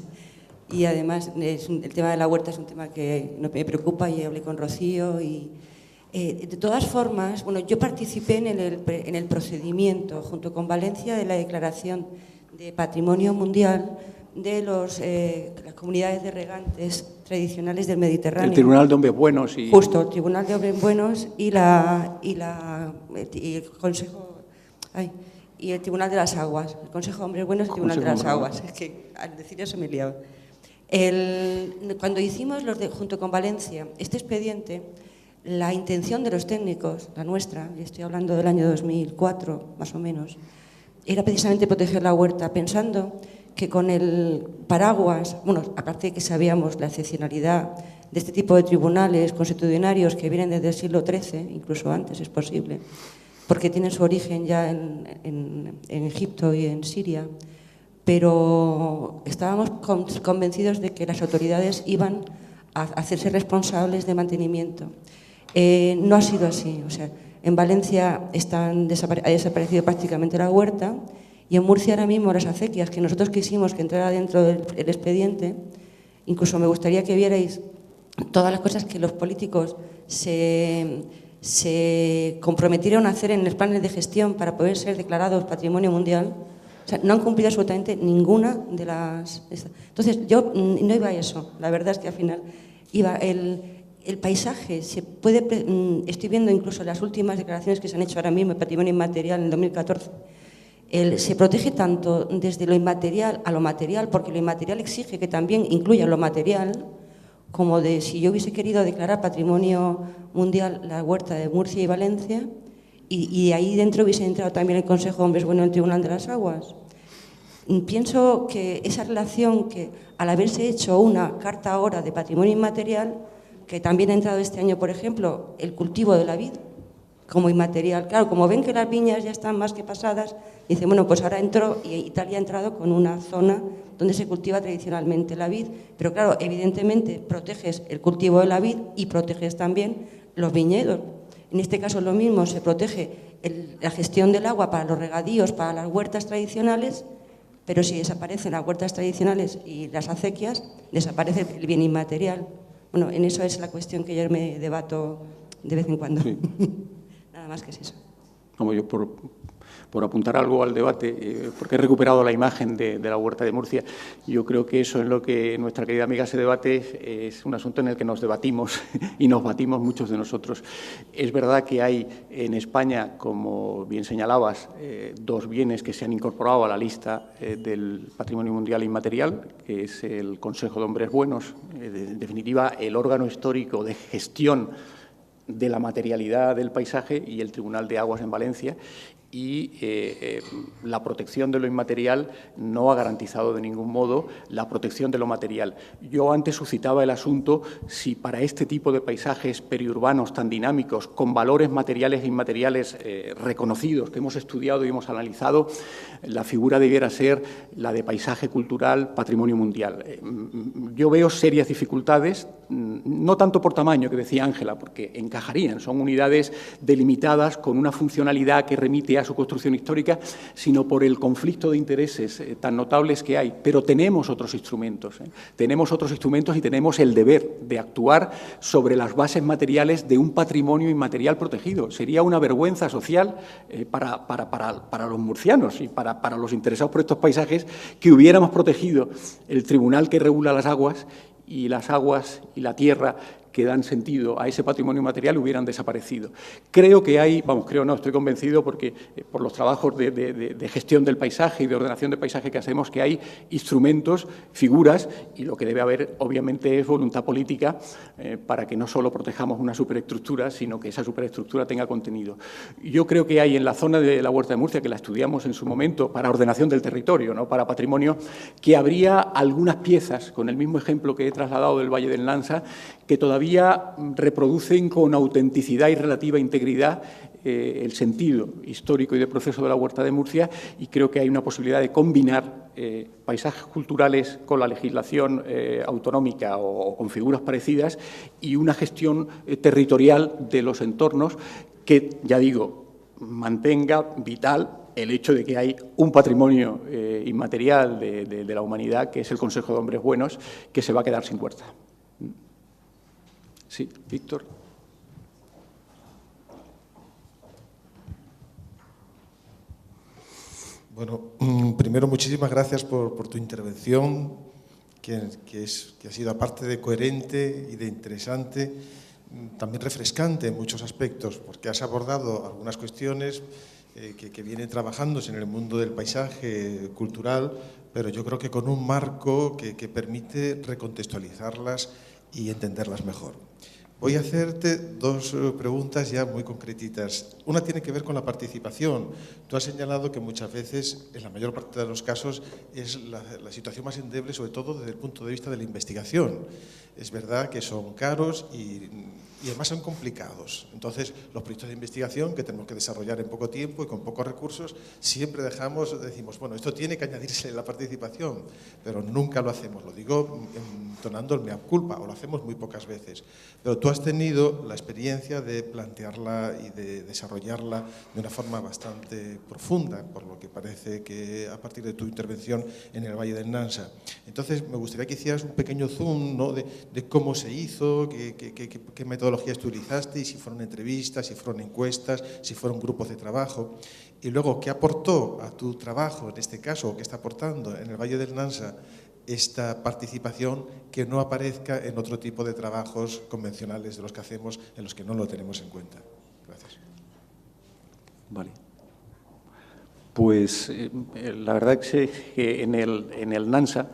S3: Y además el tema de la huerta es un tema que me preocupa y hablé con Rocío. De todas formas, bueno, yo participé en el procedimiento junto con Valencia de la declaración de Patrimonio Mundial de las comunidades de regantes tradicionales del Mediterráneo.
S1: El Tribunal de Hombres Buenos y...
S3: Justo, el Tribunal de Hombres Buenos y el Consejo... y el Tribunal de las Aguas. El Consejo de Hombres Buenos y el Tribunal de las Aguas. Es que al decir eso me liaba. Cuando hicimos junto con Valencia este expediente, la intención de los técnicos, la nuestra, y estoy hablando del año 2004 más o menos, era precisamente proteger la huerta, pensando que con el paraguas, bueno, aparte de que sabíamos la excepcionalidad de este tipo de tribunales constitucionarios que vienen desde el siglo XIII, incluso antes es posible, porque tienen su origen ya en Egipto y en Siria, pero estábamos convencidos de que las autoridades iban a hacerse responsables de mantenimiento. No ha sido así, o sea, en Valencia ha desaparecido prácticamente la huerta y en Murcia ahora mismo las acequias que nosotros quisimos que entrara dentro del expediente, incluso me gustaría que vierais todas las cosas que los políticos se comprometieron a hacer en los planes de gestión para poder ser declarados Patrimonio Mundial. O sea, no han cumplido absolutamente ninguna de las... Entonces, yo no iba a eso. La verdad es que al final iba... El paisaje se puede... Estoy viendo incluso las últimas declaraciones que se han hecho ahora mismo en Patrimonio Inmaterial en 2014. Se protege tanto desde lo inmaterial a lo material, porque lo inmaterial exige que también incluya lo material, como de si yo hubiese querido declarar Patrimonio Mundial la huerta de Murcia y Valencia, y ahí dentro hubiese entrado también el Consejo de Hombres Buenos en el Tribunal de las Aguas. Pienso que esa relación, que al haberse hecho una carta ahora de patrimonio inmaterial, que también ha entrado este año, por ejemplo, el cultivo de la vid como inmaterial. Claro, como ven que las viñas ya están más que pasadas, dicen, bueno, pues ahora entró, y Italia ha entrado con una zona donde se cultiva tradicionalmente la vid, pero claro, evidentemente proteges el cultivo de la vid y proteges también los viñedos. En este caso lo mismo, se protege la gestión del agua para los regadíos, para las huertas tradicionales, pero si desaparecen las huertas tradicionales y las acequias, desaparece el bien inmaterial. Bueno, en eso es la cuestión que yo me debato de vez en cuando. Sí. Nada más que es eso.
S1: Como yo, por apuntar algo al debate, porque he recuperado la imagen de la huerta de Murcia, yo creo que eso es lo que nuestra querida amiga se debate, es un asunto en el que nos debatimos y nos batimos muchos de nosotros. Es verdad que hay en España, como bien señalabas, dos bienes que se han incorporado a la lista del Patrimonio Mundial Inmaterial, que es el Consejo de Hombres Buenos, en definitiva, el órgano histórico de gestión de la materialidad del paisaje, y el Tribunal de Aguas en Valencia, y la protección de lo inmaterial no ha garantizado de ningún modo la protección de lo material. Yo antes suscitaba el asunto si para este tipo de paisajes periurbanos tan dinámicos, con valores materiales e inmateriales reconocidos, que hemos estudiado y hemos analizado, la figura debiera ser la de paisaje cultural, patrimonio mundial. Yo veo serias dificultades, no tanto por tamaño, que decía Ángela, porque encajarían, son unidades delimitadas con una funcionalidad que remite a su construcción histórica, sino por el conflicto de intereses tan notables que hay. Pero tenemos otros instrumentos, tenemos otros instrumentos y tenemos el deber de actuar sobre las bases materiales de un patrimonio inmaterial protegido. Sería una vergüenza social para los murcianos y para los interesados por estos paisajes que hubiéramos protegido el tribunal que regula las aguas y la tierra que dan sentido a ese patrimonio material hubieran desaparecido. Creo que hay, estoy convencido porque por los trabajos de gestión del paisaje y de ordenación del paisaje que hacemos, que hay instrumentos, figuras, y lo que debe haber obviamente es voluntad política para que no solo protejamos una superestructura, sino que esa superestructura tenga contenido. Yo creo que hay en la zona de la Huerta de Murcia, que la estudiamos en su momento para ordenación del territorio, no para patrimonio, que habría algunas piezas, con el mismo ejemplo que he trasladado del Valle del Nansa, que todavía reproducen con autenticidad y relativa integridad el sentido histórico y de proceso de la Huerta de Murcia, y creo que hay una posibilidad de combinar paisajes culturales con la legislación autonómica o con figuras parecidas y una gestión territorial de los entornos que, ya digo, mantenga vital el hecho de que hay un patrimonio inmaterial de la humanidad, que es el Consejo de Hombres Buenos, que se va a quedar sin huerta. Sí, Víctor.
S4: Bueno, primero, muchísimas gracias por tu intervención, que ha sido, aparte de coherente y de interesante, también refrescante en muchos aspectos, porque has abordado algunas cuestiones que vienen trabajándose en el mundo del paisaje cultural, pero yo creo que con un marco que permite recontextualizarlas y entenderlas mejor. Voy a hacerte dos preguntas ya muy concretitas. Una tiene que ver con la participación. Tú has señalado que muchas veces, en la mayor parte de los casos, es la situación más endeble, sobre todo desde el punto de vista de la investigación. Es verdad que son caros y además son complicados. Entonces, los proyectos de investigación que tenemos que desarrollar en poco tiempo y con pocos recursos, siempre decimos, bueno, esto tiene que añadirse la participación, pero nunca lo hacemos. Lo digo entonando el mea culpa, o lo hacemos muy pocas veces. Pero tú has tenido la experiencia de plantearla y de desarrollarla de una forma bastante profunda, por lo que parece que a partir de tu intervención en el Valle del Nansa. Entonces, me gustaría que hicieras un pequeño zoom, ¿no?, de cómo se hizo, qué metodologías tú utilizaste, y si fueron entrevistas, si fueron encuestas, si fueron grupos de trabajo. Y luego, ¿qué aportó a tu trabajo, en este caso, o qué está aportando en el Valle del Nansa esta participación que no aparezca en otro tipo de trabajos convencionales de los que hacemos, en los que no lo tenemos en cuenta? Gracias.
S1: Vale. Pues la verdad es que en el Nansa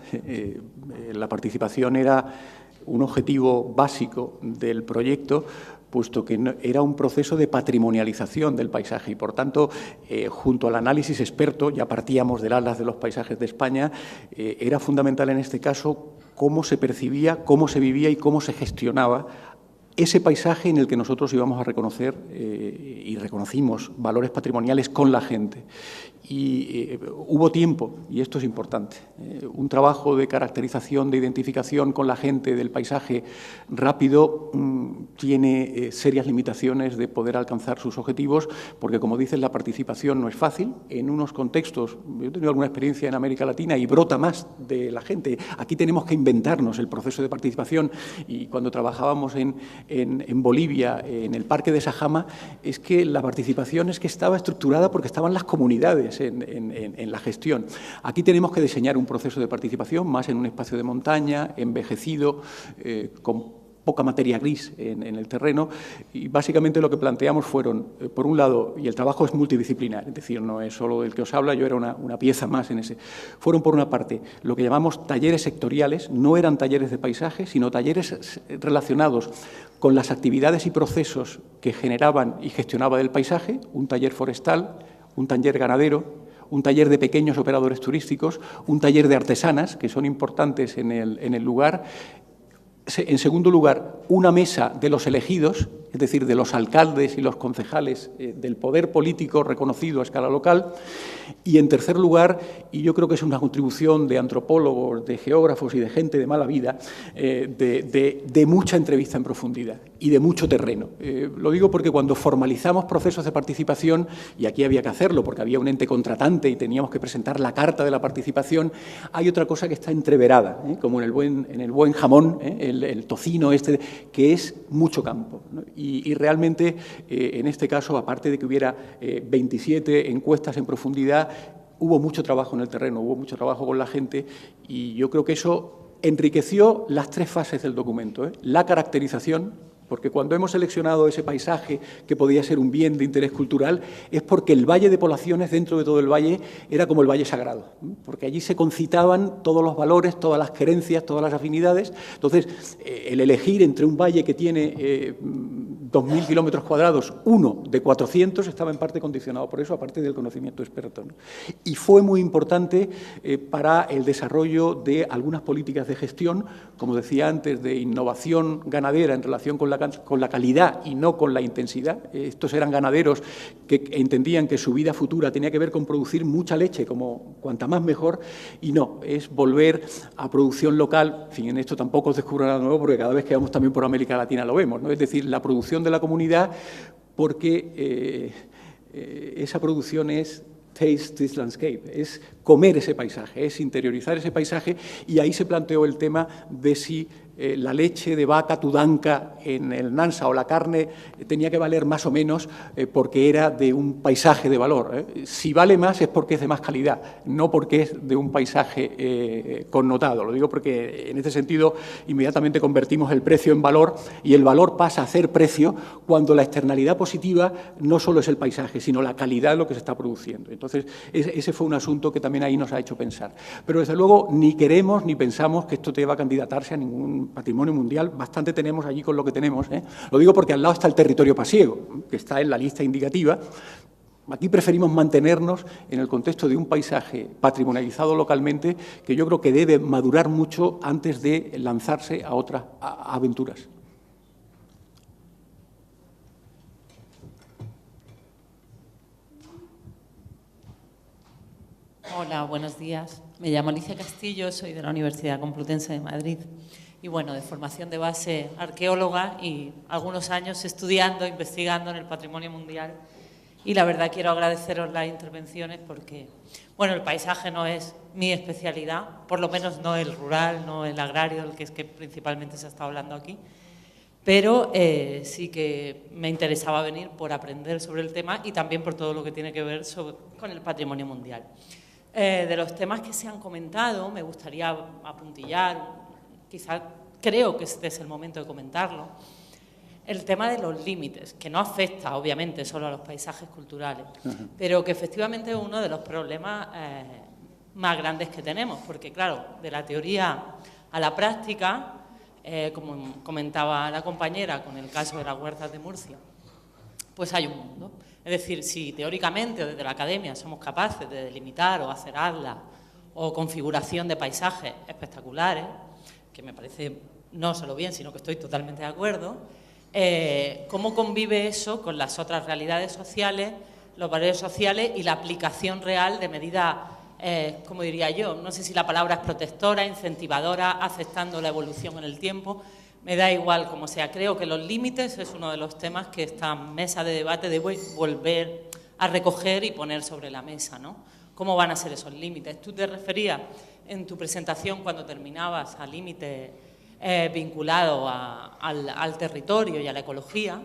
S1: la participación era un objetivo básico del proyecto, puesto que era un proceso de patrimonialización del paisaje y, por tanto, junto al análisis experto, ya partíamos del Atlas de los Paisajes de España, era fundamental en este caso cómo se percibía, cómo se vivía y cómo se gestionaba ese paisaje en el que nosotros íbamos a reconocer y reconocimos valores patrimoniales con la gente. Y hubo tiempo, y esto es importante, un trabajo de caracterización, de identificación con la gente del paisaje rápido tiene serias limitaciones de poder alcanzar sus objetivos, porque, como dices, la participación no es fácil. En unos contextos, yo he tenido alguna experiencia en América Latina y brota más de la gente. Aquí tenemos que inventarnos el proceso de participación, y cuando trabajábamos en Bolivia, en el Parque de Sajama, es que la participación es que estaba estructurada porque estaban las comunidades en la gestión. Aquí tenemos que diseñar un proceso de participación más en un espacio de montaña, envejecido, con poca materia gris en el terreno, y básicamente lo que planteamos fueron, por un lado, y el trabajo es multidisciplinar, es decir, no es solo del que os habla, yo era una pieza más en ese, fueron por una parte lo que llamamos talleres sectoriales, no eran talleres de paisaje, sino talleres relacionados con las actividades y procesos que generaban y gestionaba el paisaje, un taller forestal, un taller ganadero, un taller de pequeños operadores turísticos, un taller de artesanas, que son importantes en el lugar. En segundo lugar, una mesa de los elegidos, es decir, de los alcaldes y los concejales del poder político reconocido a escala local. Y, en tercer lugar, y yo creo que es una contribución de antropólogos, de geógrafos y de gente de mala vida, de mucha entrevista en profundidad y de mucho terreno. Lo digo porque cuando formalizamos procesos de participación, y aquí había que hacerlo porque había un ente contratante y teníamos que presentar la carta de la participación, hay otra cosa que está entreverada, como en el buen jamón, el tocino que es mucho campo, ¿no? Y realmente, en este caso, aparte de que hubiera 27 encuestas en profundidad, hubo mucho trabajo en el terreno, hubo mucho trabajo con la gente, y yo creo que eso enriqueció las tres fases del documento, La caracterización, porque cuando hemos seleccionado ese paisaje que podía ser un bien de interés cultural, es porque el valle de poblaciones, dentro de todo el valle, era como el valle sagrado, porque allí se concitaban todos los valores, todas las querencias, todas las afinidades. Entonces, el elegir entre un valle que tiene 2.000 kilómetros cuadrados, uno de 400 estaba en parte condicionado por eso, aparte del conocimiento experto, ¿no? Y fue muy importante para el desarrollo de algunas políticas de gestión, como decía antes, de innovación ganadera en relación con la calidad y no con la intensidad. Estos eran ganaderos que entendían que su vida futura tenía que ver con producir mucha leche, como cuanta más mejor, y no, es volver a producción local. En fin, en esto tampoco os descubro nada nuevo, porque cada vez que vamos también por América Latina lo vemos, ¿no? Es decir, la producción de la comunidad, porque esa producción es taste this landscape, es comer ese paisaje, es interiorizar ese paisaje, y ahí se planteó el tema de si la leche de vaca tudanca en el Nansa o la carne tenía que valer más o menos porque era de un paisaje de valor. Si vale más es porque es de más calidad, no porque es de un paisaje connotado. Lo digo porque en este sentido inmediatamente convertimos el precio en valor, y el valor pasa a ser precio cuando la externalidad positiva no solo es el paisaje, sino la calidad de lo que se está produciendo. Entonces, ese fue un asunto que también ahí nos ha hecho pensar. Pero desde luego ni queremos ni pensamos que esto deba candidatarse a ningún patrimonio mundial. Bastante tenemos allí con lo que tenemos, ¿eh? Lo digo porque al lado está el territorio pasiego, que está en la lista indicativa. Aquí preferimos mantenernos en el contexto de un paisaje patrimonializado localmente, que yo creo que debe madurar mucho antes de lanzarse a otras aventuras.
S5: Hola, buenos días. Me llamo Alicia Castillo, soy de la Universidad Complutense de Madrid. Y bueno, de formación de base arqueóloga y algunos años estudiando, investigando en el patrimonio mundial. Y la verdad quiero agradeceros las intervenciones porque, bueno, el paisaje no es mi especialidad, por lo menos no el rural, no el agrario, el que es que principalmente se ha estado hablando aquí. Pero sí que me interesaba venir por aprender sobre el tema y también por todo lo que tiene que ver con el patrimonio mundial. De los temas que se han comentado, me gustaría apuntillar, quizá creo que este es el momento de comentarlo, el tema de los límites, que no afecta obviamente solo a los paisajes culturales, pero que efectivamente es uno de los problemas más grandes que tenemos, porque claro, de la teoría a la práctica, como comentaba la compañera con el caso de las huertas de Murcia, pues hay un mundo. Es decir, si teóricamente desde la academia somos capaces de delimitar o hacer atlas o configuración de paisajes espectaculares, que me parece no solo bien, sino que estoy totalmente de acuerdo, ¿cómo convive eso con las otras realidades sociales, los valores sociales y la aplicación real de medidas, como diría yo, no sé si la palabra es protectora, incentivadora, aceptando la evolución en el tiempo? Me da igual como sea, creo que los límites es uno de los temas que esta mesa de debate debe volver a recoger y poner sobre la mesa, ¿no? ¿Cómo van a ser esos límites? Tú te referías en tu presentación cuando terminabas a límites vinculados al territorio y a la ecología,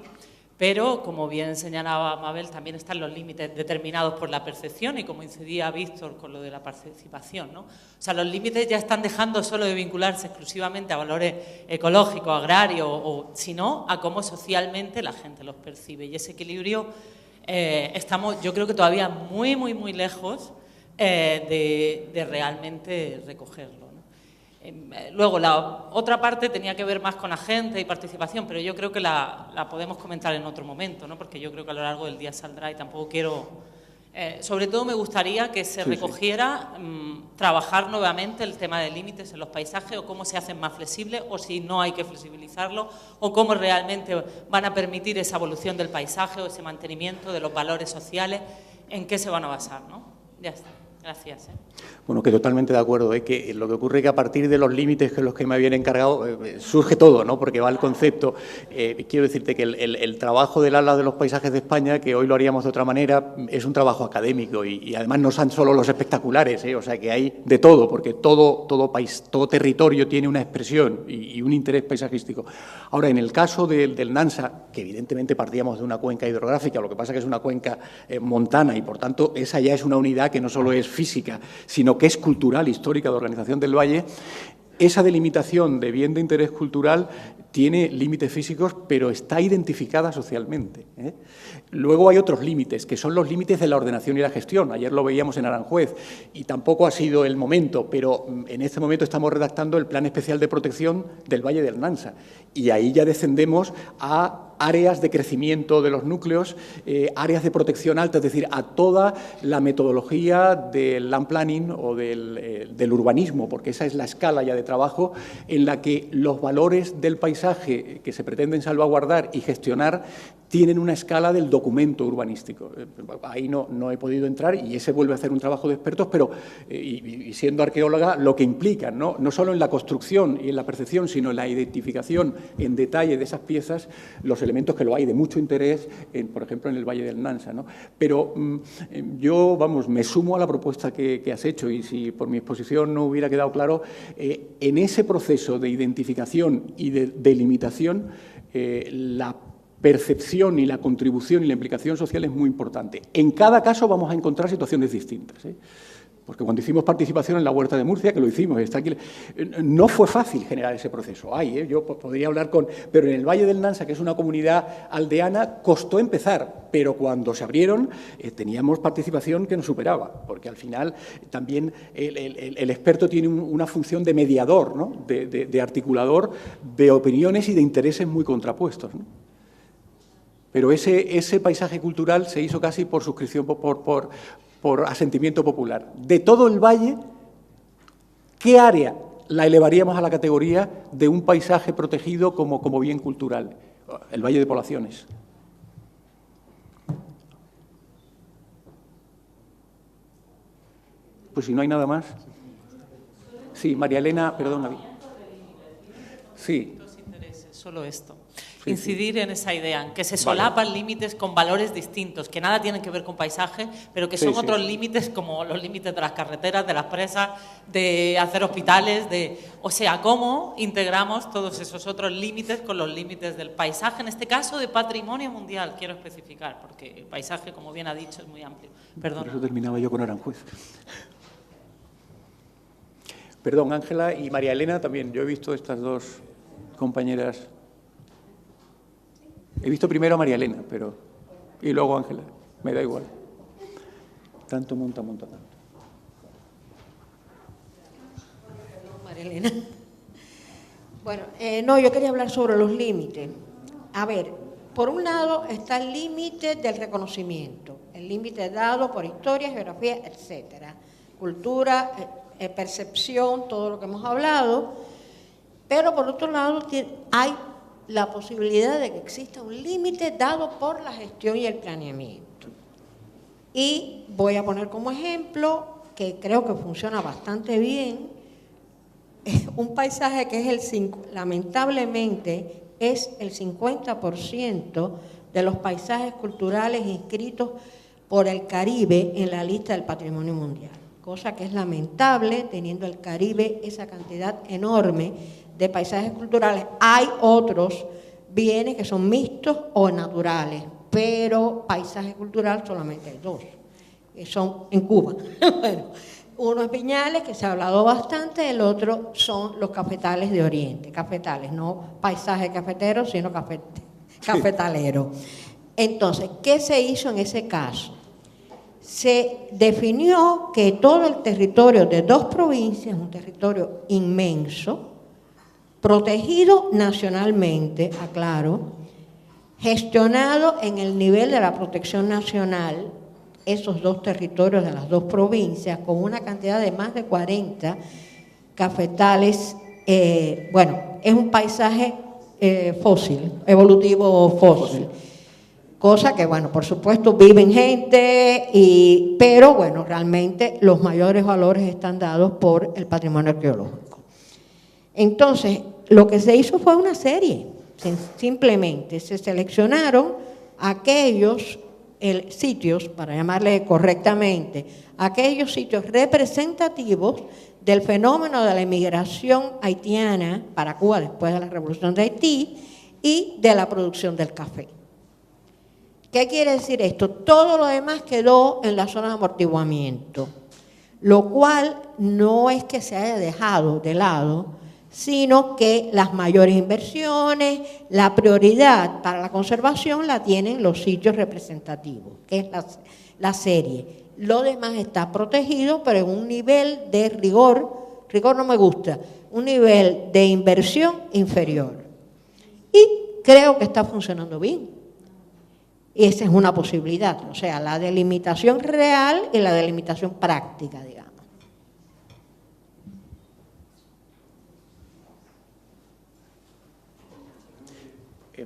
S5: pero como bien señalaba Mabel, también están los límites determinados por la percepción y como incidía Víctor con lo de la participación, ¿no? O sea, los límites ya están dejando solo de vincularse exclusivamente a valores ecológicos, agrarios, sino a cómo socialmente la gente los percibe. Y ese equilibrio estamos, yo creo que todavía muy, muy, muy lejos de realmente recogerlo, ¿no? Luego, la otra parte tenía que ver más con agente y participación, pero yo creo que la podemos comentar en otro momento, ¿no? Porque yo creo que a lo largo del día saldrá y tampoco quiero... sobre todo me gustaría que se recogiera trabajar nuevamente el tema de límites en los paisajes o cómo se hacen más flexibles o si no hay que flexibilizarlo o cómo realmente van a permitir esa evolución del paisaje o ese mantenimiento de los valores sociales, en qué se van a basar, ¿no? Ya está. Gracias.
S1: Bueno, que totalmente de acuerdo, que lo que ocurre es que a partir de los límites que los que me habían encargado surge todo, ¿no? Porque va el concepto. Quiero decirte que el trabajo del Atlas de los Paisajes de España, que hoy lo haríamos de otra manera, es un trabajo académico y además no son solo los espectaculares, o sea que hay de todo, porque todo territorio tiene una expresión y un interés paisajístico. Ahora, en el caso del Nansa, que evidentemente partíamos de una cuenca hidrográfica, lo que pasa es que es una cuenca montana y por tanto esa ya es una unidad que no solo es física, sino que es cultural, histórica, de organización del valle. Esa delimitación de bien de interés cultural tiene límites físicos, pero está identificada socialmente, ¿eh? Luego hay otros límites, que son los límites de la ordenación y la gestión. Ayer lo veíamos en Aranjuez y tampoco ha sido el momento, pero en este momento estamos redactando el Plan Especial de Protección del Valle del Nansa y ahí ya descendemos a áreas de crecimiento de los núcleos, áreas de protección alta, es decir, a toda la metodología del land planning o del urbanismo, porque esa es la escala ya de trabajo en la que los valores del paisaje que se pretenden salvaguardar y gestionar tienen una escala del documento urbanístico. Ahí no he podido entrar y ese vuelve a hacer un trabajo de expertos, pero, y siendo arqueóloga, lo que implican, ¿no? No solo en la construcción y en la percepción, sino en la identificación en detalle de esas piezas, los elementos que lo hay de mucho interés, por ejemplo, en el Valle del Nansa, ¿no? Pero yo, vamos, me sumo a la propuesta que has hecho y si por mi exposición no hubiera quedado claro, en ese proceso de identificación y de delimitación, la percepción y la contribución y la implicación social es muy importante. En cada caso vamos a encontrar situaciones distintas, ¿eh? Porque cuando hicimos participación en la Huerta de Murcia, que lo hicimos, está aquí, no fue fácil generar ese proceso. Yo podría hablar pero en el Valle del Nansa, que es una comunidad aldeana, costó empezar, pero cuando se abrieron teníamos participación que nos superaba, porque al final también el experto tiene una función de mediador, ¿no? de articulador de opiniones y de intereses muy contrapuestos, ¿no? Pero ese paisaje cultural se hizo casi por suscripción, por asentimiento popular. De todo el valle, ¿qué área la elevaríamos a la categoría de un paisaje protegido como bien cultural? El Valle de Poblaciones. Pues si no hay nada más. Sí, María Elena, perdona. Sí.
S5: Solo esto. Incidir en esa idea, en que se solapan límites con valores distintos, que nada tienen que ver con paisaje, pero que son otros límites como los límites de las carreteras, de las presas, de hacer hospitales, o sea, cómo integramos todos esos otros límites con los límites del paisaje, en este caso de patrimonio mundial, quiero especificar, porque el paisaje, como bien ha dicho, es muy amplio. Perdón.
S1: Por eso terminaba yo con Aranjuez. Perdón, Ángela y María Elena también, yo he visto estas dos compañeras. He visto primero a María Elena, y luego a Ángela. Me da igual. Tanto monta tanto.
S6: María Elena. Bueno, no, yo quería hablar sobre los límites. A ver, por un lado está el límite del reconocimiento, el límite dado por historia, geografía, etcétera, cultura, percepción, todo lo que hemos hablado, pero por otro lado hay la posibilidad de que exista un límite dado por la gestión y el planeamiento. Y voy a poner como ejemplo, que creo que funciona bastante bien, un paisaje que es lamentablemente es el 50% de los paisajes culturales inscritos por el Caribe en la lista del Patrimonio Mundial, cosa que es lamentable teniendo el Caribe esa cantidad enorme de paisajes culturales. Hay otros bienes que son mixtos o naturales, pero paisaje cultural solamente hay dos, que son en Cuba. Bueno, uno es Viñales, que se ha hablado bastante, el otro son los cafetales de Oriente, cafetales, no paisaje cafetero, sino cafetalero. Entonces, ¿qué se hizo en ese caso? Se definió que todo el territorio de dos provincias, un territorio inmenso, protegido nacionalmente, aclaro, gestionado en el nivel de la protección nacional, esos dos territorios de las dos provincias, con una cantidad de más de 40 cafetales. Bueno, es un paisaje fósil, evolutivo fósil. Cosa que, bueno, por supuesto viven gente, pero bueno, realmente los mayores valores están dados por el patrimonio arqueológico. Entonces, lo que se hizo fue una serie, simplemente se seleccionaron aquellos sitios, para llamarle correctamente, aquellos sitios representativos del fenómeno de la inmigración haitiana para Cuba después de la Revolución de Haití y de la producción del café. ¿Qué quiere decir esto? Todo lo demás quedó en la zona de amortiguamiento, lo cual no es que se haya dejado de lado, sino que las mayores inversiones, la prioridad para la conservación la tienen los sitios representativos, que es la serie. Lo demás está protegido, pero en un nivel de rigor no me gusta, un nivel de inversión inferior. Y creo que está funcionando bien. Y esa es una posibilidad, o sea, la delimitación real y la delimitación práctica, digamos.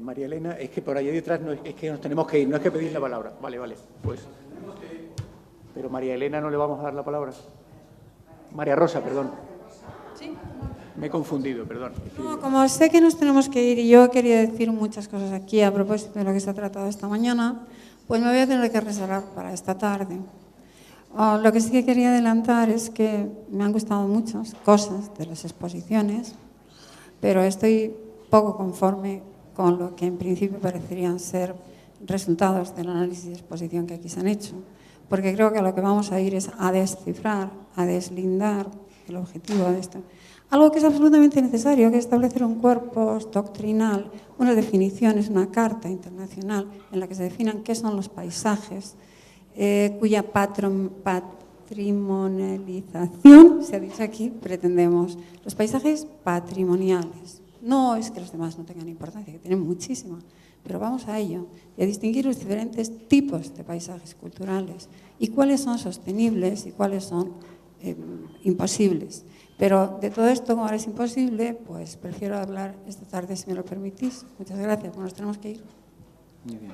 S1: María Elena, es que por ahí detrás no es que nos tenemos que ir, no es que pedir la palabra. Vale, pues. Pero María Elena no le vamos a dar la palabra. María Rosa, perdón.
S7: Sí.
S1: Me he confundido, perdón.
S7: No, como sé que nos tenemos que ir y yo quería decir muchas cosas aquí a propósito de lo que se ha tratado esta mañana, pues me voy a tener que reservar para esta tarde. Lo que sí que quería adelantar es que me han gustado muchas cosas de las exposiciones, pero estoy poco conforme con lo que en principio parecerían ser resultados del análisis de exposición que aquí se han hecho, porque creo que a lo que vamos a ir es a descifrar, a deslindar el objetivo de esto. Algo que es absolutamente necesario, que es establecer un corpus doctrinal, unas definiciones, una carta internacional en la que se definan qué son los paisajes, cuya patrimonialización, se ha dicho aquí, pretendemos. Los paisajes patrimoniales. No es que los demás no tengan importancia, que tienen muchísima, pero vamos a ello, y a distinguir los diferentes tipos de paisajes culturales y cuáles son sostenibles y cuáles son imposibles. Pero de todo esto, como ahora es imposible, pues prefiero hablar esta tarde, si me lo permitís. Muchas gracias, nos tenemos que ir.
S1: Muy bien.